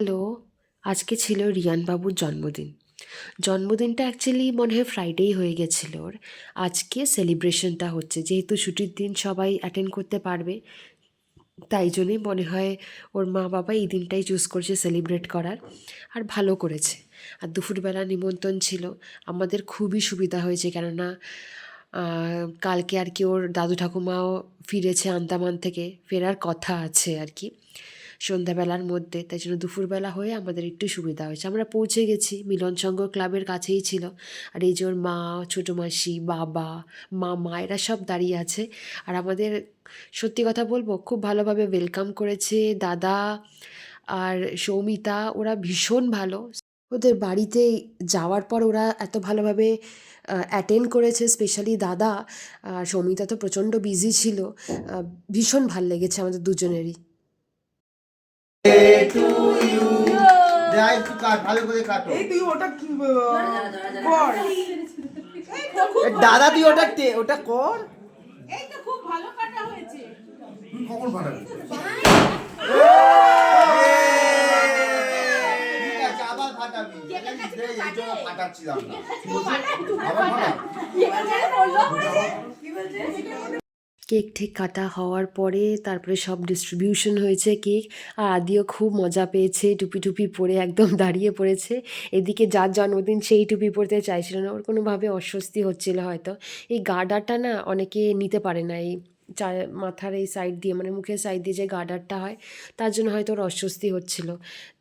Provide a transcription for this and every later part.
Hello, আজকে ছিল রিয়ান বাবুর জন্মদিন। জন্মদিনটা অ্যাকচুয়ালি মনে হয় ফ্রাইডেই হয়ে গেছিল ওর। আজকে সেলিব্রেশনটা হচ্ছে, যেহেতু ছুটির দিন সবাই অ্যাটেন্ড করতে পারবে, তাই জন্যই মনে হয় ওর মা বাবা এই দিনটাই চুজ করছে সেলিব্রেট করার। আর ভালো করেছে। আর দুপুরবেলা নিমন্ত্রণ ছিল। আমাদের খুবই সুবিধা হয়েছে, কেননা কালকে আর কি ওর দাদু ঠাকুমাও ফিরেছে আন্দামান থেকে, ফেরার কথা আছে আর কি সন্ধ্যাবেলার মধ্যে। তাই জন্য দুপুরবেলা হয়ে আমাদের একটু সুবিধা হয়েছে। আমরা পৌঁছে গেছি, মিলন সংঘ ক্লাবের কাছেই ছিল। আর এই যে ওর মা, ছোটো মাসি, বাবা, মামা এরা সব দাঁড়িয়ে আছে। আর আমাদের সত্যি কথা বলবো, খুব ভালোভাবে ওয়েলকাম করেছে দাদা আর সৌমিতা, ওরা ভীষণ ভালো। ওদের বাড়িতে যাওয়ার পর ওরা এত ভালোভাবে অ্যাটেন্ড করেছে, স্পেশালি দাদা। আর সৌমিতা তো প্রচণ্ড বিজি ছিল। ভীষণ ভাল লেগেছে আমাদের দুজনেরই। দাদা তুই ওটা কর। এই তো খুব ভালো কাটা হয়েছে। কখন ফাটাবি? ঠিক আছে, আবার ফাটাবি। এই জন্য ফাটাচ্ছিলাম না। আবার ফাটা। কেক ঠিক কাটা হওয়ার পরে তারপরে সব ডিস্ট্রিবিউশন হয়েছে কেক। আর আদিও খুব মজা পেয়েছে, টুপি টুপি পরে একদম দাঁড়িয়ে পড়েছে। এদিকে যার জন্মদিন সেই টুপি পরতে চাইছিল না, ওর কোনোভাবে অস্বস্তি হচ্ছিল হয়তো। এই গার্ডারটা না অনেকে নিতে পারে না, এই মাথার এই সাইড দিয়ে, মানে মুখের সাইড দিয়ে যে গার্ডারটা হয়, তার জন্য হয়তো ওর অস্বস্তি হচ্ছিল।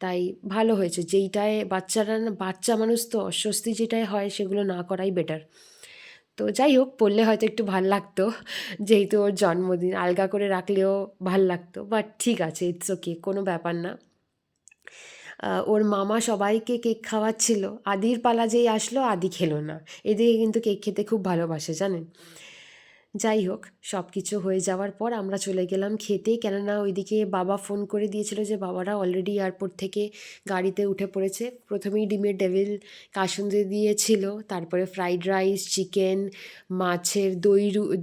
তাই ভালো হয়েছে, যেইটায় বাচ্চারা না, বাচ্চা মানুষ তো অস্বস্তি যেটায় হয় সেগুলো না করাই বেটার। তো যাই হোক, পড়লে হয়তো একটু ভাল লাগতো, যেহেতু ওর জন্মদিন আলগা করে রাখলেও ভাল লাগতো, বাট ঠিক আছে, ইটস ওকে, কোনো ব্যাপার না। ওর মামা সবাইকে কেক খাওয়াচ্ছিল। আদির পালা যেই আসলো, আদি খেলো না। এদিকে কিন্তু কেক খেতে খুব ভালোবাসে, জানেন। যাই হোক, সব কিছু হয়ে যাওয়ার পর আমরা চলে গেলাম খেতে, কেননা ওইদিকে বাবা ফোন করে দিয়েছিল যে বাবারা অলরেডি এয়ারপোর্ট থেকে গাড়িতে উঠে পড়েছে। প্রথমেই ডিমের ডেভিল কাসুন্দি দিয়েছিল, তারপরে ফ্রাইড রাইস, চিকেন, মাছের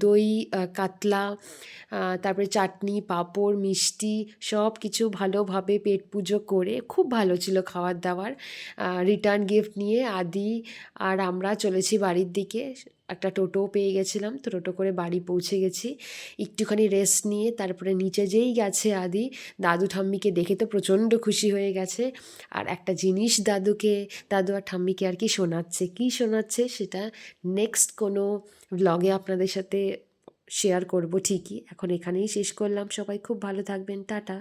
দই কাতলা, তারপরে চাটনি, পাঁপড়, মিষ্টি, সব কিছু ভালোভাবে পেট পুজো করে খুব ভালো ছিল খাবার দাবার। রিটার্ন গিফট নিয়ে আদি আর আমরা চলেছি বাড়ির দিকে। একটা টোটোও পেয়ে গেছিলাম, তো টোটো করে বাড়ি পৌঁছে গেছি। একটুখানি রেস্ট নিয়ে তারপরে নিচে যেই গেছে আদি, দাদু ঠাম্মিকে দেখে তো প্রচণ্ড খুশি হয়ে গেছে। আর একটা জিনিস দাদু আর ঠাম্মিকে আর কি শোনাচ্ছে, কী শোনাচ্ছে সেটা নেক্সট কোনো ব্লগে আপনাদের সাথে শেয়ার করব ঠিকই। এখন এখানেই শেষ করলাম, সবাই খুব ভালো থাকবেন, টাটা।